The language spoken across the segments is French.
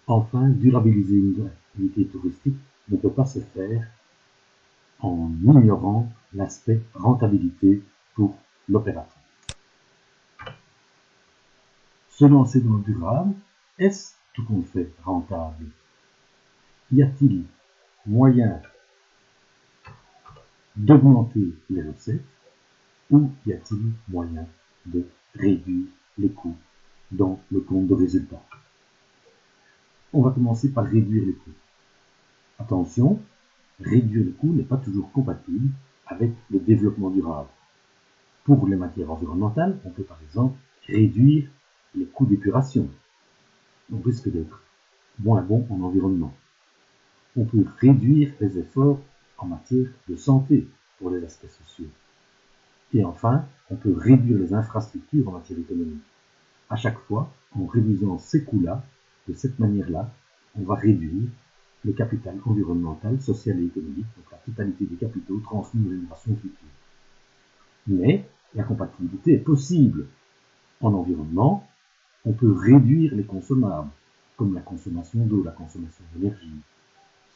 Enfin, durabiliser une activité touristique ne peut pas se faire en ignorant l'aspect rentabilité pour l'opérateur. Se lancer dans le durable, est-ce tout compte fait rentable? Y a-t-il moyen d'augmenter les recettes ou y a-t-il moyen de réduire les coûts dans le compte de résultat? On va commencer par réduire les coûts. Attention, réduire les coûts n'est pas toujours compatible avec le développement durable. Pour les matières environnementales, on peut par exemple réduire les coûts d'épuration. On risque d'être moins bon en environnement. On peut réduire les efforts en matière de santé pour les aspects sociaux. Et enfin, on peut réduire les infrastructures en matière économique. À chaque fois, en réduisant ces coûts-là, de cette manière-là, on va réduire le capital environnemental, social et économique, donc la totalité des capitaux transmis aux générations futures. Mais la compatibilité est possible. En environnement, on peut réduire les consommables, comme la consommation d'eau, la consommation d'énergie,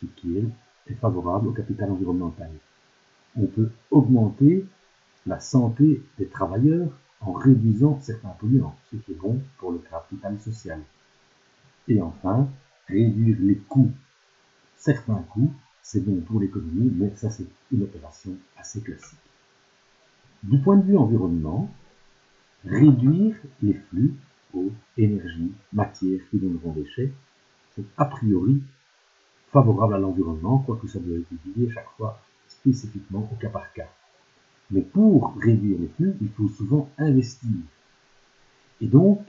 ce qui est favorable au capital environnemental. On peut augmenter la santé des travailleurs en réduisant certains polluants, ce qui est bon pour le capital social. Et enfin, réduire les coûts. Certains coûts, c'est bon pour l'économie, mais ça c'est une opération assez classique. Du point de vue environnement, réduire les flux, eau, énergie, matière qui donneront déchets, c'est a priori favorable à l'environnement, quoique ça doit être étudié chaque fois spécifiquement au cas par cas. Mais pour réduire les flux, il faut souvent investir. Et donc,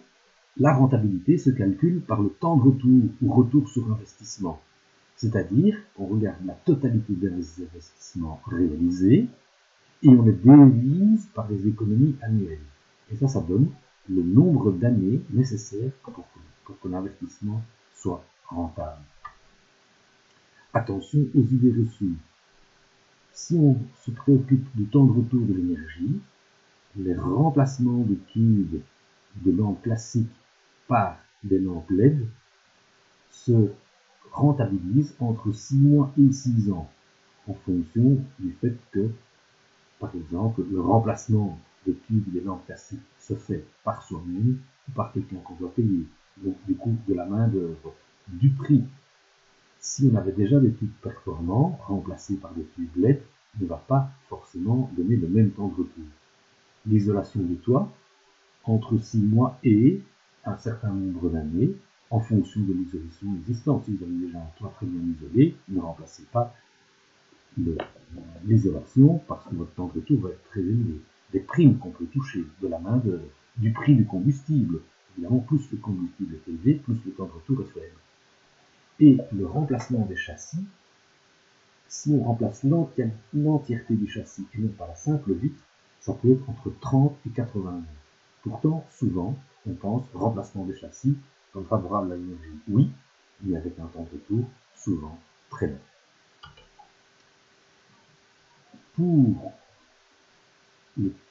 la rentabilité se calcule par le temps de retour ou retour sur investissement. C'est-à-dire qu'on regarde la totalité des investissements réalisés et on les divise par les économies annuelles. Et ça donne le nombre d'années nécessaires pour que l'investissement soit rentable. Attention aux idées reçues. Si on se préoccupe du temps de retour de l'énergie, les remplacements de tubes de lampes classiques par des lampes LED se rentabilisent entre 6 mois et 6 ans, en fonction du fait que, par exemple, le remplacement des tubes des lampes classiques se fait par soi-même ou par quelqu'un qu'on doit payer. Donc, du coup, de la main-d'œuvre, du prix. Si on avait déjà des tubes performants, remplacés par des tubes LED, ne va pas forcément donner le même temps de retour. L'isolation du toit, entre 6 mois et un certain nombre d'années, en fonction de l'isolation existante. Si vous avez déjà un toit très bien isolé, ne remplacez pas l'isolation parce que votre temps de retour va être très élevé. Des primes qu'on peut toucher de la main-d'œuvre, du prix du combustible. Évidemment, plus le combustible est élevé, plus le temps de retour est faible. Et le remplacement des châssis, si on remplace l'entièreté du châssis et non pas la simple vitre, ça peut être entre 30 et 80 ans. Pourtant, souvent, on pense remplacement des châssis comme favorable à l'énergie. Oui, mais avec un temps de retour souvent très long. Pour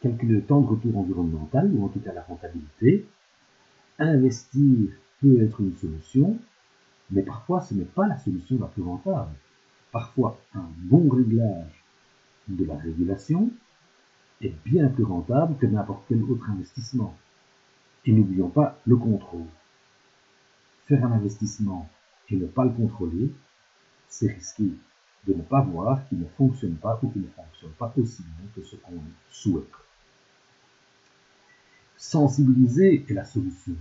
calculer le temps de retour environnemental, ou en tout cas la rentabilité, investir peut être une solution, mais parfois ce n'est pas la solution la plus rentable. Parfois, un bon réglage de la régulation est bien plus rentable que n'importe quel autre investissement. Et n'oublions pas le contrôle. Faire un investissement et ne pas le contrôler, c'est risquer de ne pas voir qu'il ne fonctionne pas ou qu'il ne fonctionne pas aussi bien que ce qu'on souhaite. Sensibiliser est la solution.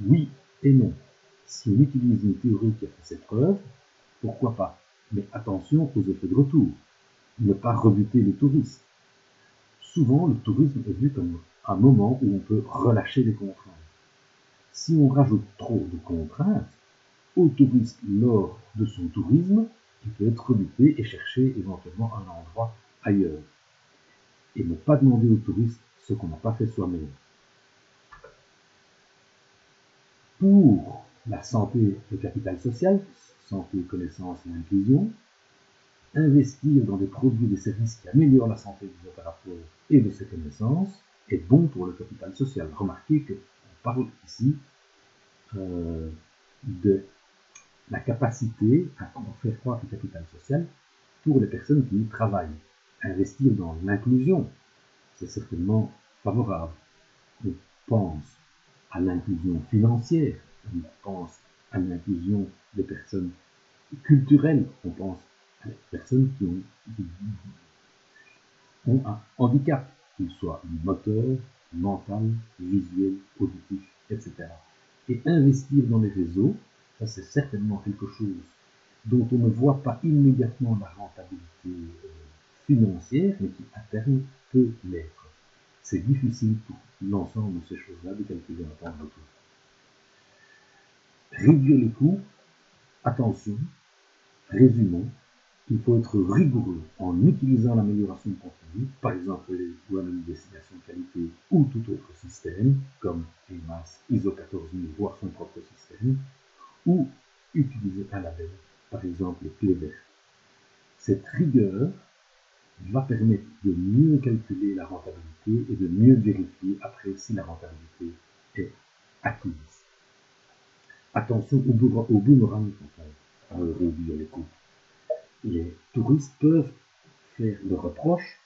Oui et non. Si on utilise une théorie qui a fait ses preuves, pourquoi pas? Mais attention aux effets de retour. Ne pas rebuter les touristes. Souvent, le tourisme est vu comme un moment où on peut relâcher les contraintes. Si on rajoute trop de contraintes au touriste lors de son tourisme, il peut être rebuté et chercher éventuellement un endroit ailleurs. Et ne pas demander au touriste ce qu'on n'a pas fait soi-même. Pour la santé, le capital social, santé, connaissance et inclusion, investir dans des produits et des services qui améliorent la santé des opérateurs et de ses connaissances est bon pour le capital social. Remarquez qu'on parle ici de la capacité à faire croître le capital social pour les personnes qui y travaillent. Investir dans l'inclusion, c'est certainement favorable. On pense à l'inclusion financière, on pense à l'inclusion des personnes culturelles, on pense à des personnes qui ont un handicap, qu'il soit moteur, mental, visuel, auditif, etc. Et investir dans les réseaux, ça c'est certainement quelque chose dont on ne voit pas immédiatement la rentabilité financière, mais qui à terme peut l'être. C'est difficile pour l'ensemble de ces choses-là de calculer un temps de retour. Réduire les coûts, attention, résumons, il faut être rigoureux en utilisant l'amélioration continue, par exemple les douanes d'investigation de qualité ou tout autre système, comme EMAS, ISO 14000, voire son propre système, ou utiliser un label, par exemple les clés vertes. Cette rigueur va permettre de mieux calculer la rentabilité et de mieux vérifier après si la rentabilité est acquise. Attention au boomerang pour réduire les coûts. Les touristes peuvent faire le reproche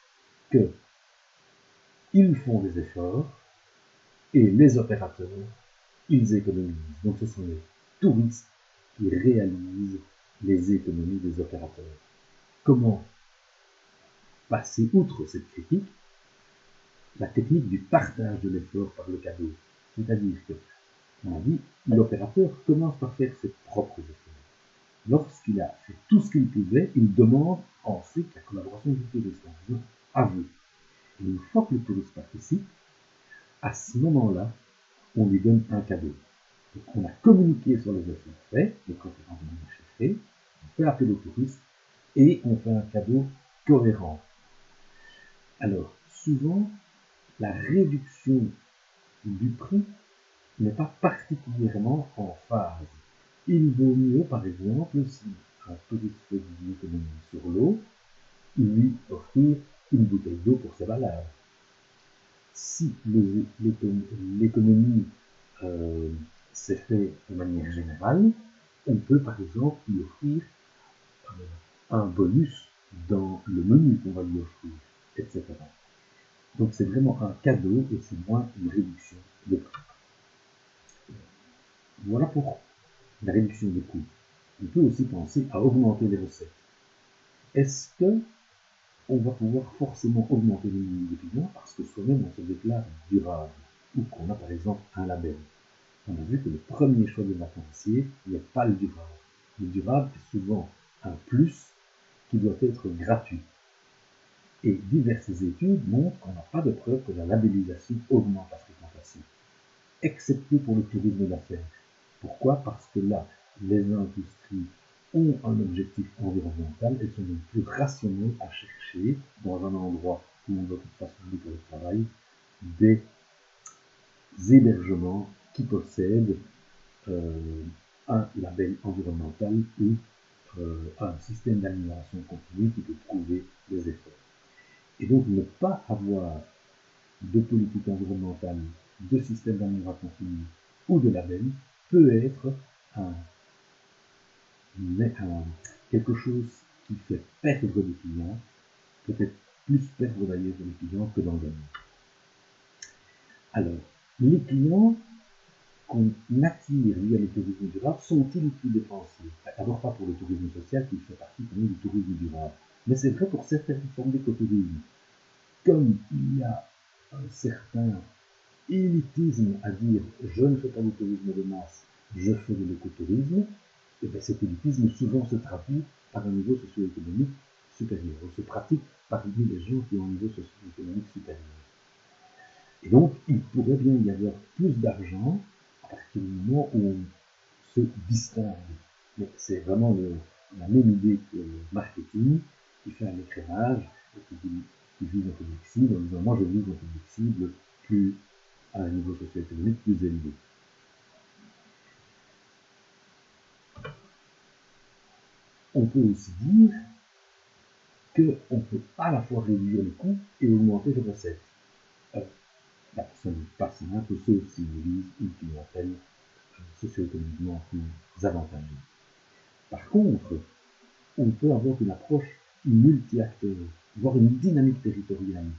qu'ils font des efforts et les opérateurs, ils économisent. Donc ce sont les touristes qui réalisent les économies des opérateurs. Comment passer outre cette critique? La technique du partage de l'effort par le cadeau. C'est-à-dire que, on a dit, l'opérateur commence par faire ses propres efforts. Lorsqu'il a fait tout ce qu'il pouvait, il demande ensuite la collaboration du touriste en disant à vous. Et une fois que le touriste participe, à ce moment-là, on lui donne un cadeau. Donc on a communiqué sur les efforts faits, les conférences de manière chiffrée, on fait appel au touriste et on fait un cadeau cohérent. Alors, souvent, la réduction du prix n'est pas particulièrement en phase. Il vaut mieux, par exemple, si un touriste fait une économie sur l'eau, lui offrir une bouteille d'eau pour ses balades. Si l'économie s'est faite de manière générale, on peut par exemple lui offrir un bonus dans le menu qu'on va lui offrir, etc. Donc c'est vraiment un cadeau et c'est moins une réduction de prix. Voilà pour la réduction des coûts. On peut aussi penser à augmenter les recettes. Est-ce que on va pouvoir forcément augmenter le nombre de clients parce que soi-même on se déclare durable ou qu'on a par exemple un label? On a vu que le premier choix des vacanciers n'est pas le durable. Le durable est souvent un plus qui doit être gratuit. Et diverses études montrent qu'on n'a pas de preuve que la labellisation augmente la fréquentation, excepté pour le tourisme d'affaires. Pourquoi? Parce que là, les industries ont un objectif environnemental, elles sont donc plus rationnelles à chercher dans un endroit où on doit de toute façon aller pour le travail, des hébergements qui possèdent un label environnemental ou un système d'amélioration continue qui peut prouver les efforts. Et donc ne pas avoir de politique environnementale, de système d'amélioration continue ou de label peut être quelque chose qui fait perdre des clients, peut-être plus perdre d'ailleurs des clients que d'en gagner. Alors, les clients qu'on attire via le tourisme durable sont-ils plus dépensiers? D'abord pas pour le tourisme social qui fait partie quand même du tourisme durable, mais c'est vrai pour certaines formes d'écotourisme. Comme il y a un certain élitisme à dire je ne fais pas du tourisme de masse, je fais de l'écotourisme, et bien cet élitisme souvent se traduit par un niveau socio-économique supérieur, ou se pratique parmi les gens qui ont un niveau socio-économique supérieur. Et donc, il pourrait bien y avoir plus d'argent à partir du moment où on se distingue. Mais c'est vraiment la même idée que le marketing qui fait un écrémage et qui vise un public cible en disant moi je vise un public cible plus à un niveau socio-économique plus élevé. On peut aussi dire qu'on peut à la fois réduire les coûts et augmenter les recettes. Ce n'est pas simple, sauf si on vise une clientèle socio-économiquement plus avantagée. Par contre, on peut avoir une approche multi-acteurs, voire une dynamique territoriale,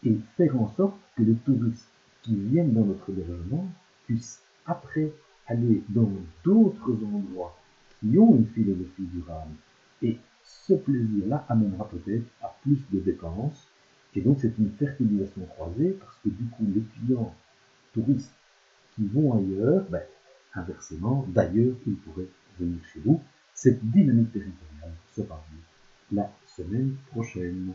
et faire en sorte que les touristes qui viennent dans notre hébergement puissent après aller dans d'autres endroits qui ont une philosophie durable. Et ce plaisir-là amènera peut-être à plus de dépenses. Et donc c'est une fertilisation croisée parce que du coup les clients touristes qui vont ailleurs, inversement, d'ailleurs, ils pourraient venir chez vous. Cette dynamique territoriale sera vue la semaine prochaine.